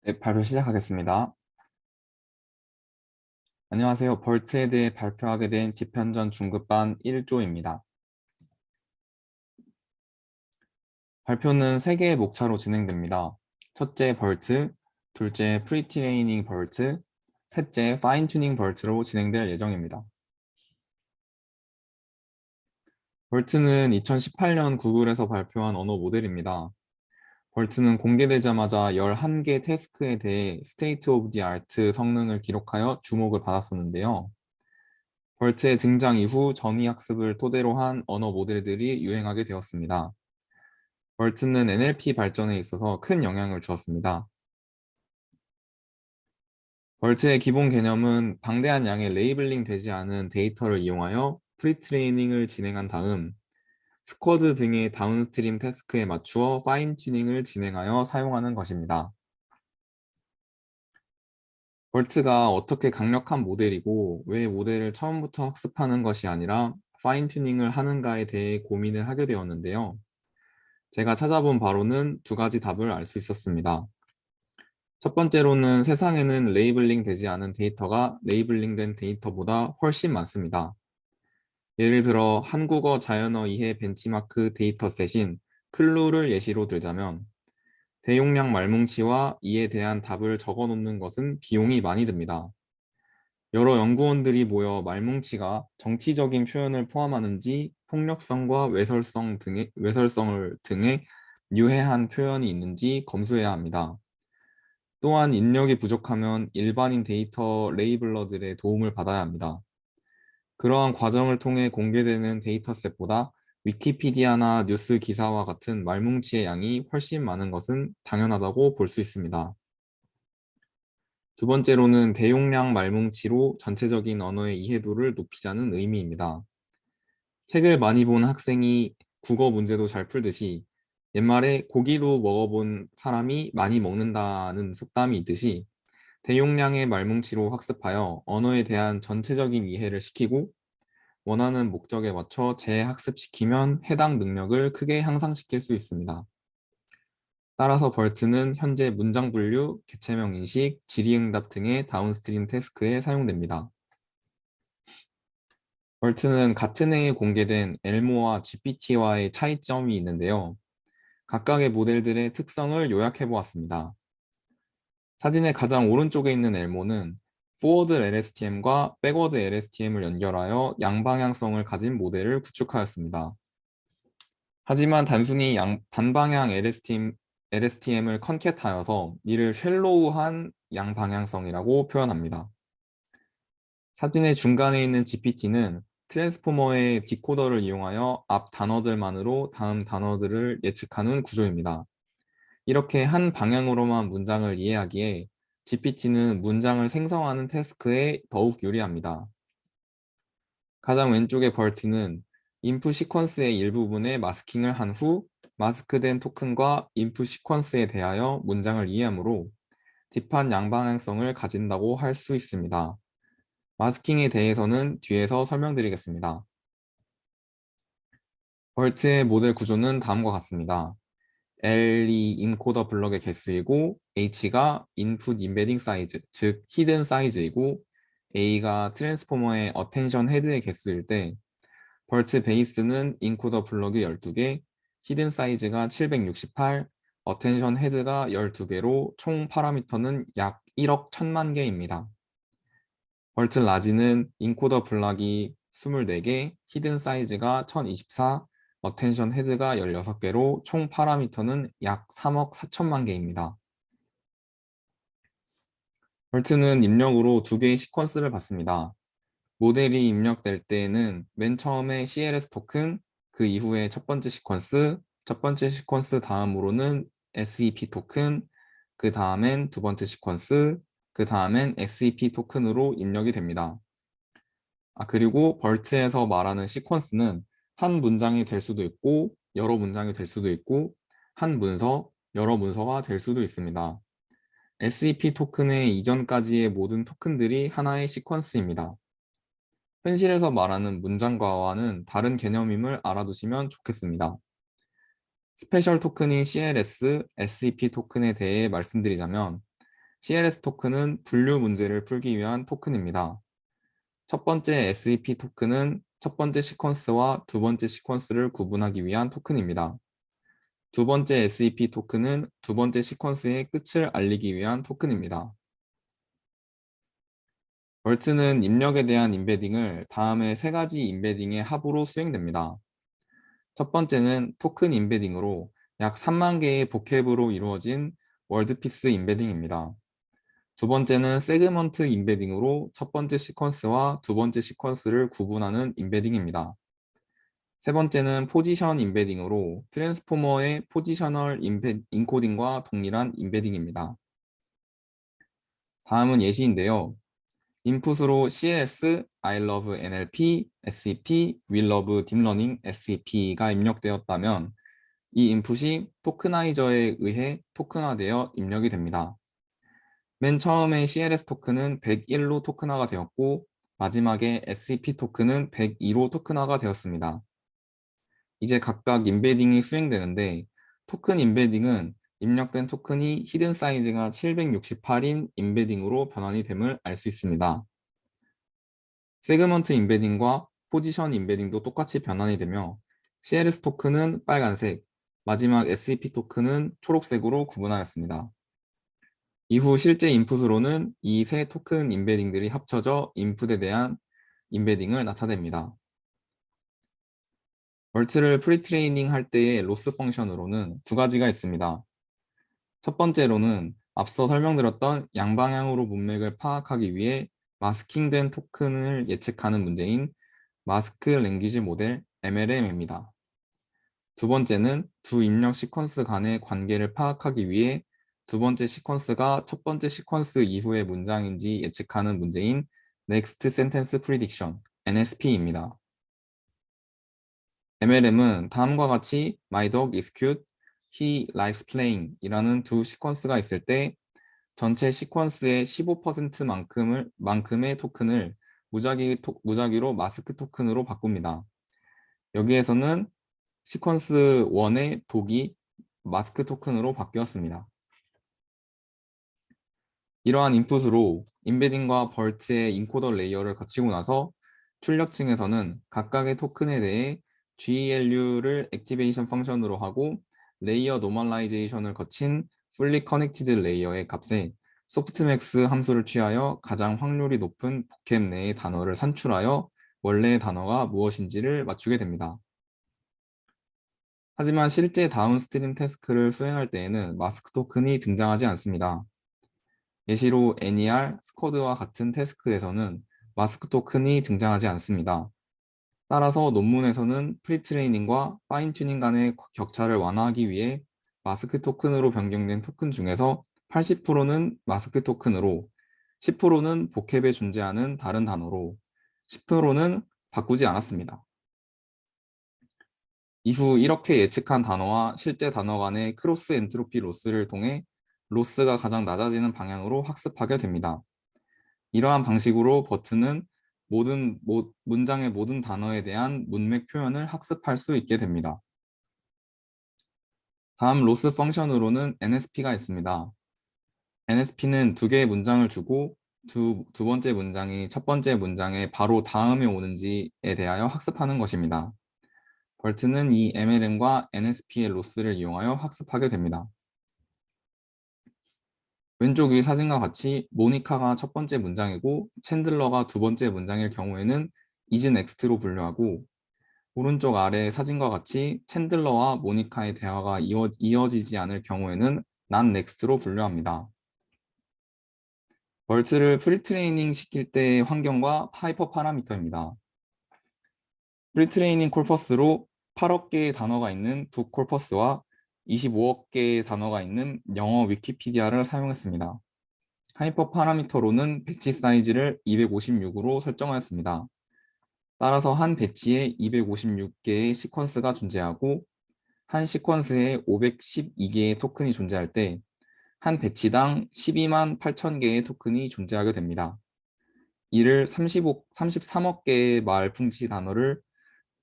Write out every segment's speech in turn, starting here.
네, 발표 시작하겠습니다. 안녕하세요. 벌트에 대해 발표하게 된 지편전 중급반 1조입니다. 발표는 3개의 목차로 진행됩니다. 첫째 벌트, 둘째 프리트레이닝 벌트, 셋째 파인 튜닝 벌트로 진행될 예정입니다. 벌트는 2018년 구글에서 발표한 언어 모델입니다. 벌트는 공개되자마자 11개 태스크에 대해 스테이트 오브 디 아트 성능을 기록하여 주목을 받았었는데요. 벌트의 등장 이후 전위학습을 토대로 한 언어 모델들이 유행하게 되었습니다. 벌트는 NLP 발전에 있어서 큰 영향을 주었습니다. 벌트의 기본 개념은 방대한 양의 레이블링 되지 않은 데이터를 이용하여 프리트레이닝을 진행한 다음 스쿼드 등의 다운스트림 태스크에 맞추어 파인 튜닝을 진행하여 사용하는 것입니다. 벌트가 어떻게 강력한 모델이고 왜 모델을 처음부터 학습하는 것이 아니라 파인 튜닝을 하는가에 대해 고민을 하게 되었는데요. 제가 찾아본 바로는 2가지 답을 알 수 있었습니다. 첫 번째로는 세상에는 레이블링 되지 않은 데이터가 레이블링된 데이터보다 훨씬 많습니다. 예를 들어 한국어 자연어 이해 벤치마크 데이터셋인 클루를 예시로 들자면 대용량 말뭉치와 이에 대한 답을 적어 놓는 것은 비용이 많이 듭니다. 여러 연구원들이 모여 말뭉치가 정치적인 표현을 포함하는지 폭력성과 외설성을 등의 유해한 표현이 있는지 검수해야 합니다. 또한 인력이 부족하면 일반인 데이터 레이블러들의 도움을 받아야 합니다. 그러한 과정을 통해 공개되는 데이터셋보다 위키피디아나 뉴스 기사와 같은 말뭉치의 양이 훨씬 많은 것은 당연하다고 볼 수 있습니다. 두 번째로는 대용량 말뭉치로 전체적인 언어의 이해도를 높이자는 의미입니다. 책을 많이 본 학생이 국어 문제도 잘 풀듯이 옛말에 고기로 먹어본 사람이 많이 먹는다는 속담이 있듯이 대용량의 말뭉치로 학습하여 언어에 대한 전체적인 이해를 시키고 원하는 목적에 맞춰 재학습시키면 해당 능력을 크게 향상시킬 수 있습니다. 따라서 벌트는 현재 문장 분류, 개체명 인식, 질의응답 등의 다운스트림 태스크에 사용됩니다. 벌트는 같은 해에 공개된 엘모와 GPT와의 차이점이 있는데요. 각각의 모델들의 특성을 요약해 보았습니다. 사진의 가장 오른쪽에 있는 엘모는 포워드 LSTM과 백워드 LSTM을 연결하여 양방향성을 가진 모델을 구축하였습니다. 하지만 단순히 단방향 LSTM을 컨캣하여서 이를 쉘로우한 양방향성이라고 표현합니다. 사진의 중간에 있는 GPT는 트랜스포머의 디코더를 이용하여 앞 단어들만으로 다음 단어들을 예측하는 구조입니다. 이렇게 한 방향으로만 문장을 이해하기에 GPT는 문장을 생성하는 태스크에 더욱 유리합니다. 가장 왼쪽의 벌트는 인풋 시퀀스의 일부분에 마스킹을 한 후 마스크된 토큰과 인풋 시퀀스에 대하여 문장을 이해하므로 딥한 양방향성을 가진다고 할 수 있습니다. 마스킹에 대해서는 뒤에서 설명드리겠습니다. 벌트의 모델 구조는 다음과 같습니다. L이 인코더 블럭의 개수이고 H가 인풋 임베딩 사이즈, 즉 히든 사이즈이고 A가 트랜스포머의 어텐션 헤드의 개수일 때 벌트 베이스는 인코더 블럭이 12개, 히든 사이즈가 768, 어텐션 헤드가 12개로 총 파라미터는 약 1억 1000만 개입니다. 벌트 라지는 인코더 블락이 24개, 히든 사이즈가 1024, 어텐션 헤드가 16개로 총 파라미터는 약 3억 4천만 개입니다. 벌트는 입력으로 2개의 시퀀스를 받습니다. 모델이 입력될 때에는 맨 처음에 CLS 토큰, 그 이후에 첫 번째 시퀀스 다음으로는 SEP 토큰, 그 다음엔 두 번째 시퀀스, 그 다음엔 SEP 토큰으로 입력이 됩니다. 그리고 벌트에서 말하는 시퀀스는 한 문장이 될 수도 있고 여러 문장이 될 수도 있고 한 문서, 여러 문서가 될 수도 있습니다. SEP 토큰의 이전까지의 모든 토큰들이 하나의 시퀀스입니다. 현실에서 말하는 문장과와는 다른 개념임을 알아두시면 좋겠습니다. 스페셜 토큰인 CLS, SEP 토큰에 대해 말씀드리자면 CLS 토큰은 분류 문제를 풀기 위한 토큰입니다. 첫 번째 SEP 토큰은 첫 번째 시퀀스와 두 번째 시퀀스를 구분하기 위한 토큰입니다. 두 번째 SEP 토큰은 두 번째 시퀀스의 끝을 알리기 위한 토큰입니다. 벌트는 입력에 대한 임베딩을 다음의 세 가지 임베딩의 합으로 수행됩니다. 첫 번째는 토큰 임베딩으로 약 3만 개의 보캡으로 이루어진 월드피스 임베딩입니다. 두 번째는 세그먼트 임베딩으로 첫 번째 시퀀스와 두 번째 시퀀스를 구분하는 임베딩입니다. 세 번째는 포지션 임베딩으로 트랜스포머의 포지셔널 인코딩과 동일한 임베딩입니다. 다음은 예시인데요. 인풋으로 CLS, I love NLP, SEP, We love Deep Learning, SEP가 입력되었다면 이 인풋이 토크나이저에 의해 토큰화되어 입력이 됩니다. 맨 처음에 CLS 토큰은 101로 토큰화가 되었고 마지막에 SEP 토큰은 102로 토큰화가 되었습니다. 이제 각각 임베딩이 수행되는데 토큰 임베딩은 입력된 토큰이 히든 사이즈가 768인 임베딩으로 변환이 됨을 알 수 있습니다. 세그먼트 임베딩과 포지션 임베딩도 똑같이 변환이 되며 CLS 토큰은 빨간색, 마지막 SEP 토큰은 초록색으로 구분하였습니다. 이후 실제 인풋으로는 이 세 토큰 임베딩들이 합쳐져 인풋에 대한 임베딩을 나타냅니다. 벌트를 프리트레이닝 할 때의 로스 펑션으로는 두 가지가 있습니다. 첫 번째로는 앞서 설명드렸던 양방향으로 문맥을 파악하기 위해 마스킹된 토큰을 예측하는 문제인 마스크 랭귀지 모델 MLM입니다. 두 번째는 두 입력 시퀀스 간의 관계를 파악하기 위해 두 번째 시퀀스가 첫 번째 시퀀스 이후의 문장인지 예측하는 문제인 Next Sentence Prediction, NSP입니다. MLM은 다음과 같이 My dog is cute, he likes playing 이라는 두 시퀀스가 있을 때 전체 시퀀스의 15%만큼의 토큰을 무작위로 마스크 토큰으로 바꿉니다. 여기에서는 시퀀스 1의 독이 마스크 토큰으로 바뀌었습니다. 이러한 인풋으로 임베딩과 벌트의 인코더 레이어를 거치고 나서 출력층에서는 각각의 토큰에 대해 GLU를 액티베이션 펑션으로 하고 레이어 노멀라이제이션을 거친 fully connected 레이어의 값에 소프트맥스 함수를 취하여 가장 확률이 높은 보캡 내의 단어를 산출하여 원래의 단어가 무엇인지를 맞추게 됩니다. 하지만 실제 다운스트림 태스크를 수행할 때에는 마스크 토큰이 등장하지 않습니다. 예시로 NER, 스쿼드와 같은 태스크에서는 마스크 토큰이 등장하지 않습니다. 따라서 논문에서는 프리트레이닝과 파인튜닝 간의 격차를 완화하기 위해 마스크 토큰으로 변경된 토큰 중에서 80%는 마스크 토큰으로, 10%는 보캡에 존재하는 다른 단어로, 10%는 바꾸지 않았습니다. 이후 이렇게 예측한 단어와 실제 단어 간의 크로스 엔트로피 로스를 통해 로스가 가장 낮아지는 방향으로 학습하게 됩니다. 이러한 방식으로 버트는 문장의 모든 단어에 대한 문맥 표현을 학습할 수 있게 됩니다. 다음 로스 펑션으로는 NSP가 있습니다. NSP는 두 개의 문장을 주고 두 번째 문장이 첫 번째 문장의 바로 다음에 오는지에 대하여 학습하는 것입니다. 벌트는 이 MLM과 NSP의 로스를 이용하여 학습하게 됩니다. 왼쪽 위 사진과 같이 모니카가 첫 번째 문장이고 챈들러가 두 번째 문장일 경우에는 is next로 분류하고 오른쪽 아래 사진과 같이 챈들러와 모니카의 대화가 이어지지 않을 경우에는 not next로 분류합니다. 벌트를 프리트레이닝 시킬 때의 환경과 하이퍼 파라미터입니다. 프리트레이닝 콜퍼스로 8억 개의 단어가 있는 북 콜퍼스와 25억 개의 단어가 있는 영어 위키피디아를 사용했습니다. 하이퍼 파라미터로는 배치 사이즈를 256으로 설정하였습니다. 따라서 한 배치에 256개의 시퀀스가 존재하고 한 시퀀스에 512개의 토큰이 존재할 때 한 배치당 12만 8천 개의 토큰이 존재하게 됩니다. 이를 33억 개의 말풍치 단어를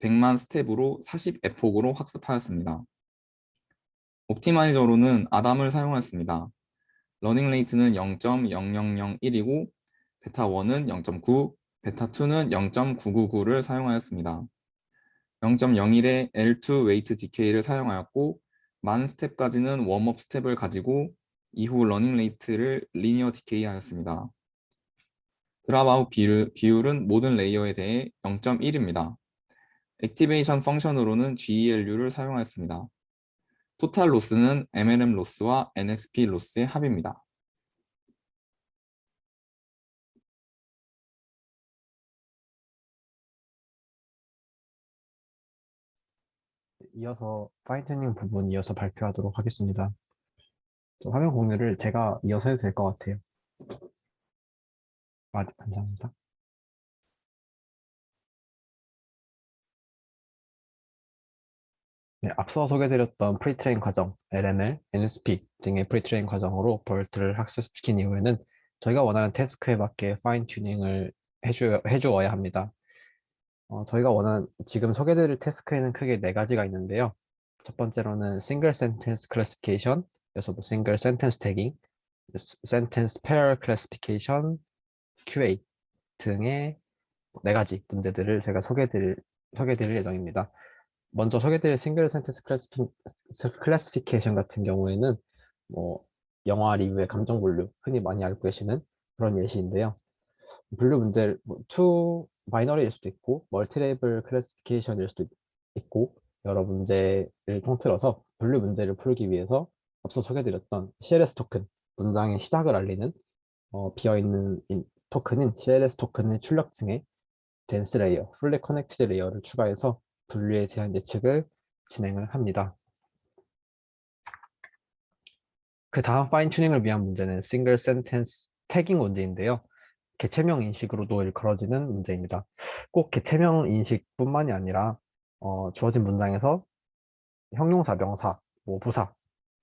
100만 스텝으로 40에폭으로 학습하였습니다. 옵티마이저로는 아담을 사용했습니다. 러닝 레이트는 0.0001이고 베타 1은 0.9, 베타 2는 0.999를 사용하였습니다. 0.01의 L2 웨이트 디케이를 사용하였고 만 스텝까지는 웜업 스텝을 가지고 이후 러닝 레이트를 리니어 디케이하였습니다. 드랍아웃 비율은 모든 레이어에 대해 0.1입니다. 액티베이션 펑션으로는 GELU를 사용하였습니다. 토탈 로스는 MLM 로스와 NSP 로스의 합입니다. 이어서 파인튜닝 부분 이어서 발표하도록 하겠습니다. 화면 공유를 제가 이어서 해도 될 것 같아요. 아, 네, 감사합니다. 네, 앞서 소개드렸던 프리트레인 과정, LML, NSP 등의 프리트레인 과정으로 벌트를 학습시킨 이후에는 저희가 원하는 태스크에 맞게 파인튜닝을 해주어야 합니다. 저희가 원하는 지금 소개드릴 태스크에는 크게 네 가지가 있는데요. 첫 번째로는 싱글 센텐스 클래시피케이션, 그래서 싱글 센텐스 태깅, 센텐스 페어 클래시피케이션, QA 등의 네 가지 문제들을 제가 소개드릴 예정입니다. 먼저 소개드릴 싱글 센텐스 클래시피케이션 같은 경우에는 뭐 영화 리뷰의 감정 분류, 흔히 많이 알고 계시는 그런 예시인데요. 분류 문제를 투 바이너리일 수도 있고 멀티레이블 클래시피케이션일 수도 있고 여러 문제를 통틀어서 분류 문제를 풀기 위해서 앞서 소개드렸던 CLS 토큰, 문장의 시작을 알리는 비어있는 토큰인 CLS 토큰의 출력층에 덴스 레이어, 풀리 커넥티드 레이어를 추가해서 분류에 대한 예측을 진행을 합니다. 그 다음 파인 튜닝을 위한 문제는 싱글 센텐스 태깅 문제인데요. 개체명 인식으로도 일컬어지는 문제입니다. 꼭 개체명 인식뿐만이 아니라 주어진 문장에서 형용사, 명사, 뭐 부사,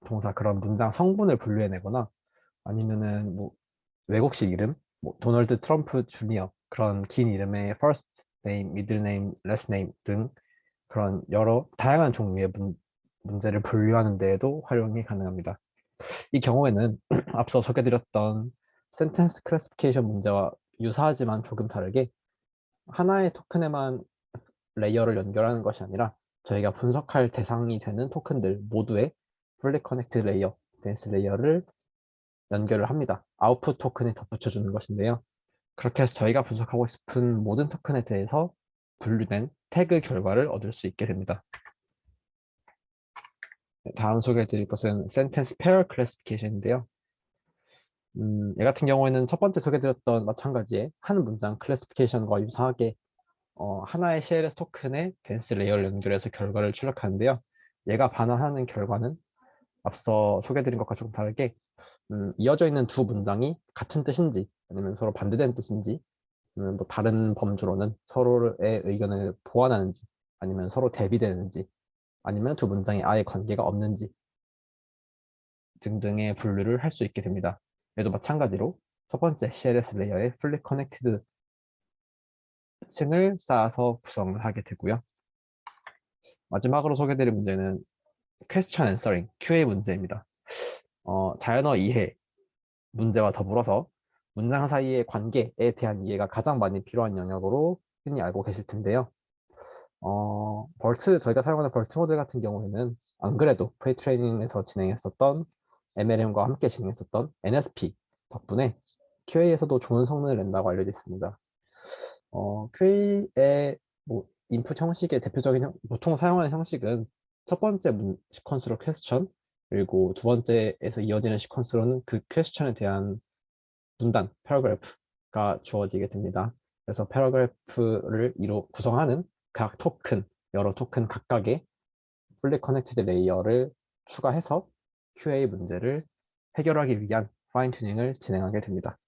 동사 그런 문장 성분을 분류해내거나 아니면은 뭐 외국식 이름, 뭐 도널드 트럼프 주니어 그런 긴 이름의 first name, middle name, last name 등 그런 여러 다양한 종류의 문제를 분류하는 데에도 활용이 가능합니다. 이 경우에는 앞서 소개드렸던 센텐스 클래시피케이션 문제와 유사하지만 조금 다르게 하나의 토큰에만 레이어를 연결하는 것이 아니라 저희가 분석할 대상이 되는 토큰들 모두의 fully connected 레이어, dense 레이어를 연결을 합니다. 아웃풋 토큰에 덧붙여주는 것인데요. 그렇게 해서 저희가 분석하고 싶은 모든 토큰에 대해서 분류된 태그 결과를 얻을 수 있게 됩니다. 다음 소개해드릴 것은 sentence pair classification인데요. 얘 같은 경우에는 첫 번째 소개드렸던 마찬가지의 한 문장 클래시피케이션과 유사하게 하나의 CLS 토큰에 덴스 레이어를 연결해서 결과를 출력하는데요. 얘가 반환하는 결과는 앞서 소개드린 것과 조금 다르게 이어져 있는 두 문장이 같은 뜻인지 아니면 서로 반대되는 뜻인지 뭐 다른 범주로는 서로의 의견을 보완하는지 아니면 서로 대비되는지 아니면 두 문장이 아예 관계가 없는지 등등의 분류를 할 수 있게 됩니다. 얘도 마찬가지로 첫 번째 CLS 레이어의 fully connected 층을 쌓아서 구성을 하게 되고요. 마지막으로 소개드릴 문제는 question answering, QA 문제입니다. 자연어 이해 문제와 더불어서 문장 사이의 관계에 대한 이해가 가장 많이 필요한 영역으로 흔히 알고 계실 텐데요. 저희가 사용하는 벌트 모델 같은 경우에는 안 그래도 프리트레이닝에서 진행했었던 MLM과 함께 진행했었던 NSP 덕분에 QA에서도 좋은 성능을 낸다고 알려져 있습니다. QA의 뭐 인풋 형식의 대표적인 보통 사용하는 형식은 첫 번째 시퀀스로 퀘스천 그리고 두 번째에서 이어지는 시퀀스로는 그 퀘스천에 대한 문단, 패러그래프가 주어지게 됩니다. 그래서 패러그래프를 이로 구성하는 각 토큰, 여러 토큰 각각의 풀리 커넥티드 레이어를 추가해서 QA 문제를 해결하기 위한 파인 튜닝을 진행하게 됩니다.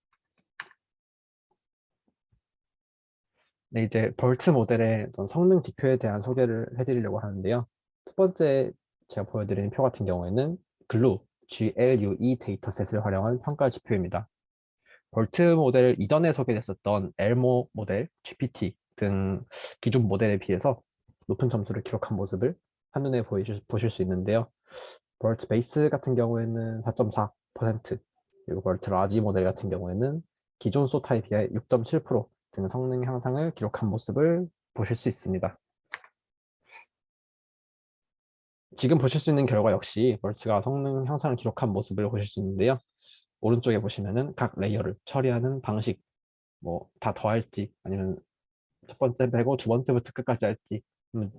네, 이제 벌트 모델의 어떤 성능 지표에 대한 소개를 해드리려고 하는데요. 첫 번째 제가 보여드리는 표 같은 경우에는 GLUE 데이터셋을 활용한 평가 지표입니다. 벌트 모델 이전에 소개됐었던 엘모 모델, GPT 등 기존 모델에 비해서 높은 점수를 기록한 모습을 한눈에 보실 수 있는데요. 벌트 베이스 같은 경우에는 4.4%, 그리고 벌트 라지 모델 같은 경우에는 기존 소타에 비해 6.7% 등 성능 향상을 기록한 모습을 보실 수 있습니다. 지금 보실 수 있는 결과 역시 벌트가 성능 향상을 기록한 모습을 보실 수 있는데요. 오른쪽에 보시면은 각 레이어를 처리하는 방식, 뭐 다 더할지 아니면 첫 번째 빼고 두 번째부터 끝까지 할지,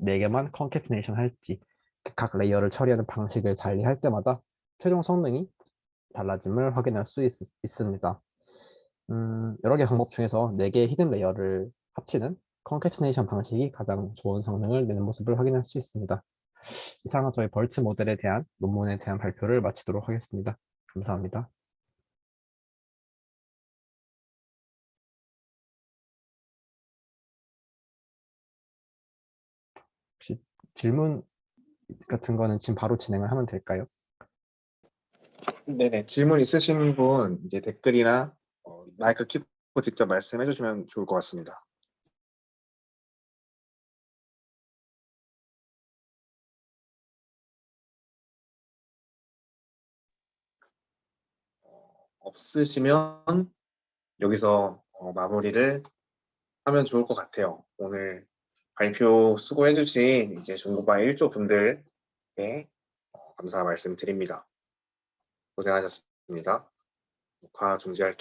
네 개만 컨캐티네이션 할지, 각 레이어를 처리하는 방식을 달리할 때마다 최종 성능이 달라짐을 확인할 수 있습니다. 여러 개 방법 중에서 4개의 히든 레이어를 합치는 컨캐티네이션 방식이 가장 좋은 성능을 내는 모습을 확인할 수 있습니다. 이상은 저희 벌트 모델에 대한 논문에 대한 발표를 마치도록 하겠습니다. 감사합니다. 혹시 질문 같은 거는 지금 바로 진행을 하면 될까요? 네네. 질문 있으신 분 이제 댓글이나 마이크 켜고 직접 말씀해 주시면 좋을 것 같습니다. 없으시면 여기서 마무리를 하면 좋을 것 같아요. 오늘 발표 수고해 주신 이제 중고바 1조 분들께 감사 말씀드립니다. 고생하셨습니다. 녹화 중지할게요.